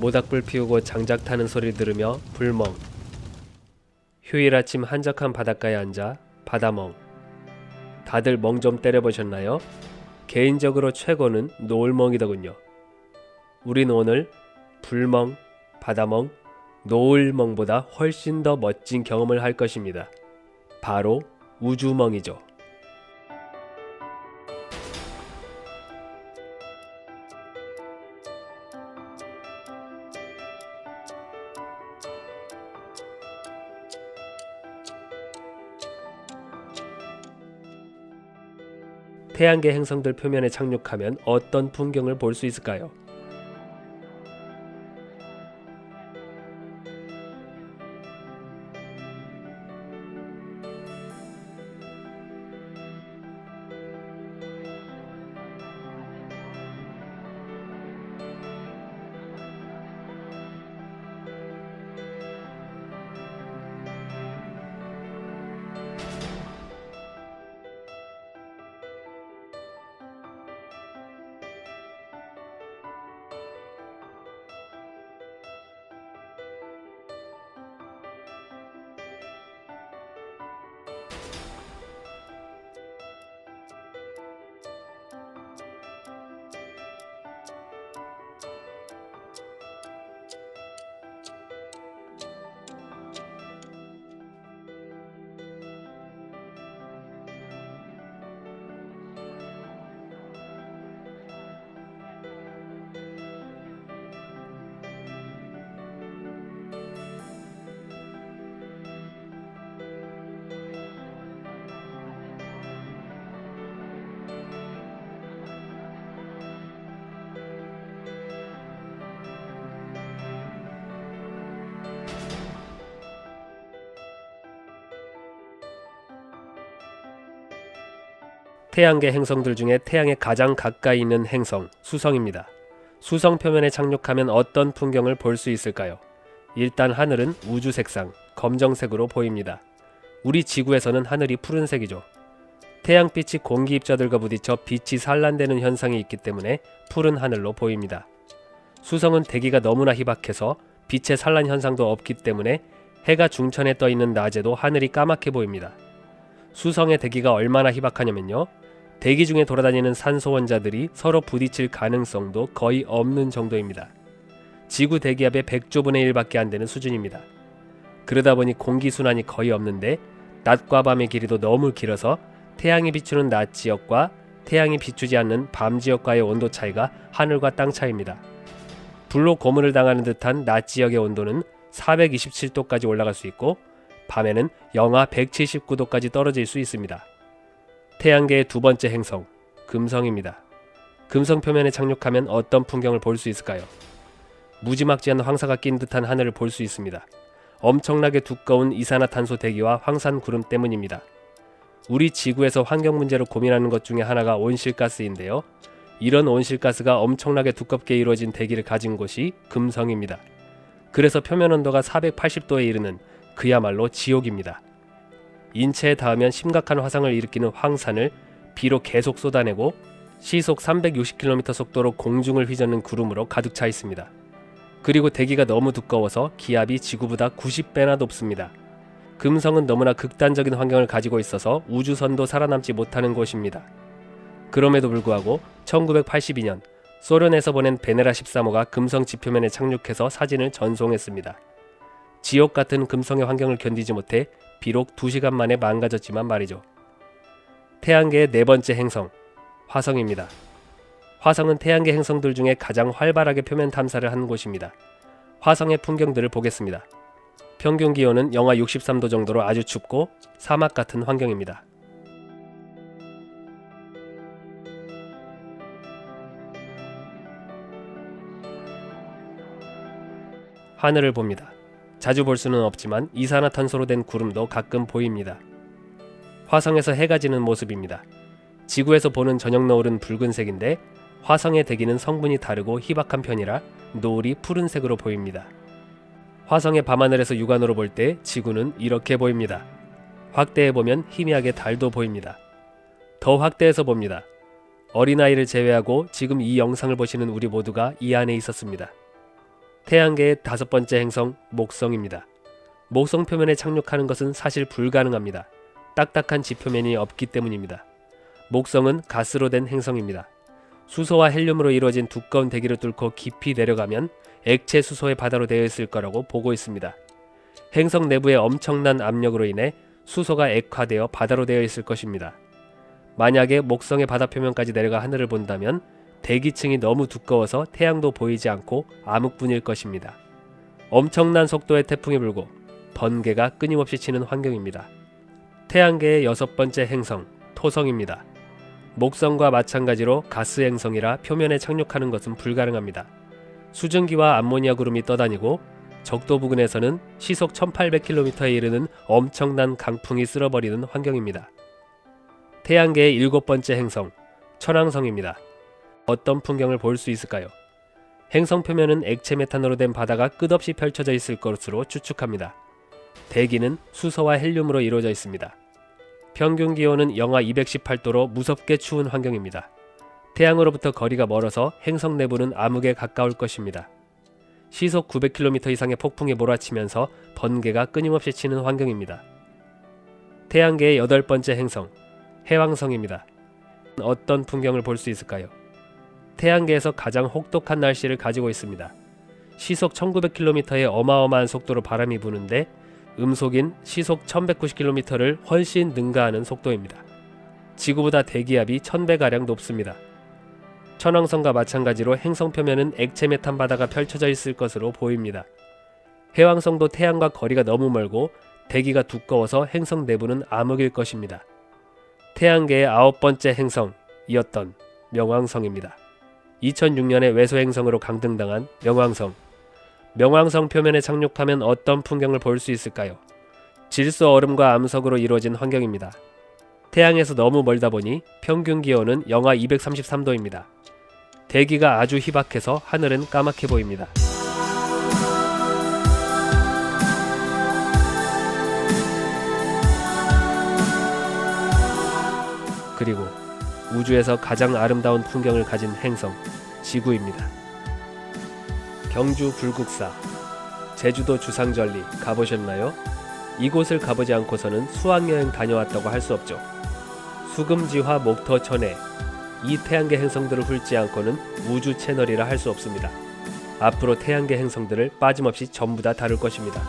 모닥불 피우고 장작 타는 소리 들으며 불멍. 휴일 아침 한적한 바닷가에 앉아 바다멍. 다들 멍 좀 때려보셨나요? 개인적으로 최고는 노을멍이더군요. 우린 오늘 불멍, 바다멍, 노을멍보다 훨씬 더 멋진 경험을 할 것입니다. 바로 우주멍이죠. 태양계 행성들 표면에 착륙하면 어떤 풍경을 볼 수 있을까요? 태양계 행성들 중에 태양에 가장 가까이 있는 행성, 수성입니다. 수성 표면에 착륙하면 어떤 풍경을 볼 수 있을까요? 일단 하늘은 우주색상, 검정색으로 보입니다. 우리 지구에서는 하늘이 푸른색이죠. 태양빛이 공기 입자들과 부딪혀 빛이 산란되는 현상이 있기 때문에 푸른 하늘로 보입니다. 수성은 대기가 너무나 희박해서 빛의 산란 현상도 없기 때문에 해가 중천에 떠 있는 낮에도 하늘이 까맣게 보입니다. 수성의 대기가 얼마나 희박하냐면요. 대기 중에 돌아다니는 산소 원자들이 서로 부딪힐 가능성도 거의 없는 정도입니다. 지구 대기압의 100조분의 1밖에 안 되는 수준입니다. 그러다 보니 공기순환이 거의 없는데 낮과 밤의 길이도 너무 길어서 태양이 비추는 낮 지역과 태양이 비추지 않는 밤 지역과의 온도 차이가 하늘과 땅 차이입니다. 불로 고문을 당하는 듯한 낮 지역의 온도는 427도까지 올라갈 수 있고 밤에는 영하 179도까지 떨어질 수 있습니다. 태양계의 두 번째 행성, 금성입니다. 금성 표면에 착륙하면 어떤 풍경을 볼 수 있을까요? 무지막지한 황사가 낀 듯한 하늘을 볼 수 있습니다. 엄청나게 두꺼운 이산화탄소 대기와 황산구름 때문입니다. 우리 지구에서 환경 문제로 고민하는 것 중에 하나가 온실가스인데요. 이런 온실가스가 엄청나게 두껍게 이루어진 대기를 가진 곳이 금성입니다. 그래서 표면 온도가 480도에 이르는 그야말로 지옥입니다. 인체에 닿으면 심각한 화상을 일으키는 황산을 비로 계속 쏟아내고 시속 360km 속도로 공중을 휘젓는 구름으로 가득 차 있습니다. 그리고 대기가 너무 두꺼워서 기압이 지구보다 90배나 높습니다. 금성은 너무나 극단적인 환경을 가지고 있어서 우주선도 살아남지 못하는 곳입니다. 그럼에도 불구하고 1982년 소련에서 보낸 베네라 13호가 금성 지표면에 착륙해서 사진을 전송했습니다. 지옥 같은 금성의 환경을 견디지 못해 비록 2시간 만에 망가졌지만 말이죠. 태양계의 네 번째 행성, 화성입니다. 화성은 태양계 행성들 중에 가장 활발하게 표면 탐사를 한 곳입니다. 화성의 풍경들을 보겠습니다. 평균 기온은 영하 63도 정도로 아주 춥고 사막 같은 환경입니다. 하늘을 봅니다. 자주 볼 수는 없지만 이산화탄소로 된 구름도 가끔 보입니다. 화성에서 해가 지는 모습입니다. 지구에서 보는 저녁 노을은 붉은색인데 화성의 대기는 성분이 다르고 희박한 편이라 노을이 푸른색으로 보입니다. 화성의 밤하늘에서 육안으로 볼 때 지구는 이렇게 보입니다. 확대해보면 희미하게 달도 보입니다. 더 확대해서 봅니다. 어린아이를 제외하고 지금 이 영상을 보시는 우리 모두가 이 안에 있었습니다. 태양계의 5번째 행성 목성입니다. 목성 표면에 착륙하는 것은 사실 불가능합니다. 딱딱한 지표면이 없기 때문입니다. 목성은 가스로 된 행성입니다. 수소와 헬륨으로 이루어진 두꺼운 대기를 뚫고 깊이 내려가면 액체 수소의 바다로 되어 있을 거라고 보고 있습니다. 행성 내부의 엄청난 압력으로 인해 수소가 액화되어 바다로 되어 있을 것입니다. 만약에 목성의 바다 표면까지 내려가 하늘을 본다면 대기층이 너무 두꺼워서 태양도 보이지 않고 암흑분일 것입니다. 엄청난 속도의 태풍이 불고 번개가 끊임없이 치는 환경입니다. 태양계의 6번째 행성 토성입니다. 목성과 마찬가지로 가스 행성이라 표면에 착륙하는 것은 불가능합니다. 수증기와 암모니아 구름이 떠다니고 적도 부근에서는 시속 1800km에 이르는 엄청난 강풍이 쓸어버리는 환경입니다. 태양계의 7번째 행성 천왕성입니다. 어떤 풍경을 볼 수 있을까요? 행성 표면은 액체 메탄으로 된 바다가 끝없이 펼쳐져 있을 것으로 추측합니다. 대기는 수소와 헬륨으로 이루어져 있습니다. 평균 기온은 영하 218도로 무섭게 추운 환경입니다. 태양으로부터 거리가 멀어서 행성 내부는 암흑에 가까울 것입니다. 시속 900km 이상의 폭풍이 몰아치면서 번개가 끊임없이 치는 환경입니다. 태양계의 8번째 행성 해왕성입니다. 어떤 풍경을 볼 수 있을까요? 태양계에서 가장 혹독한 날씨를 가지고 있습니다. 시속 1900km의 어마어마한 속도로 바람이 부는데 음속인 시속 1190km를 훨씬 능가하는 속도입니다. 지구보다 대기압이 1000배가량 높습니다. 천왕성과 마찬가지로 행성 표면은 액체 메탄 바다가 펼쳐져 있을 것으로 보입니다. 해왕성도 태양과 거리가 너무 멀고 대기가 두꺼워서 행성 내부는 암흑일 것입니다. 태양계의 9번째 행성이었던 명왕성입니다. 2006년에 외소 행성으로 강등당한 명왕성. 명왕성 표면에 착륙하면 어떤 풍경을 볼 수 있을까요? 질소 얼음과 암석으로 이루어진 환경입니다. 태양에서 너무 멀다 보니 평균 기온은 영하 233도입니다. 대기가 아주 희박해서 하늘은 까맣게 보입니다. 그리고 우주에서 가장 아름다운 풍경을 가진 행성 지구입니다. 경주 불국사, 제주도 주상절리 가보셨나요? 이곳을 가보지 않고서는 수학여행 다녀왔다고 할 수 없죠. 수금지화 목터 천해, 이 태양계 행성들을 훑지 않고는 우주 채널이라 할 수 없습니다. 앞으로 태양계 행성들을 빠짐없이 전부 다 다룰 것입니다.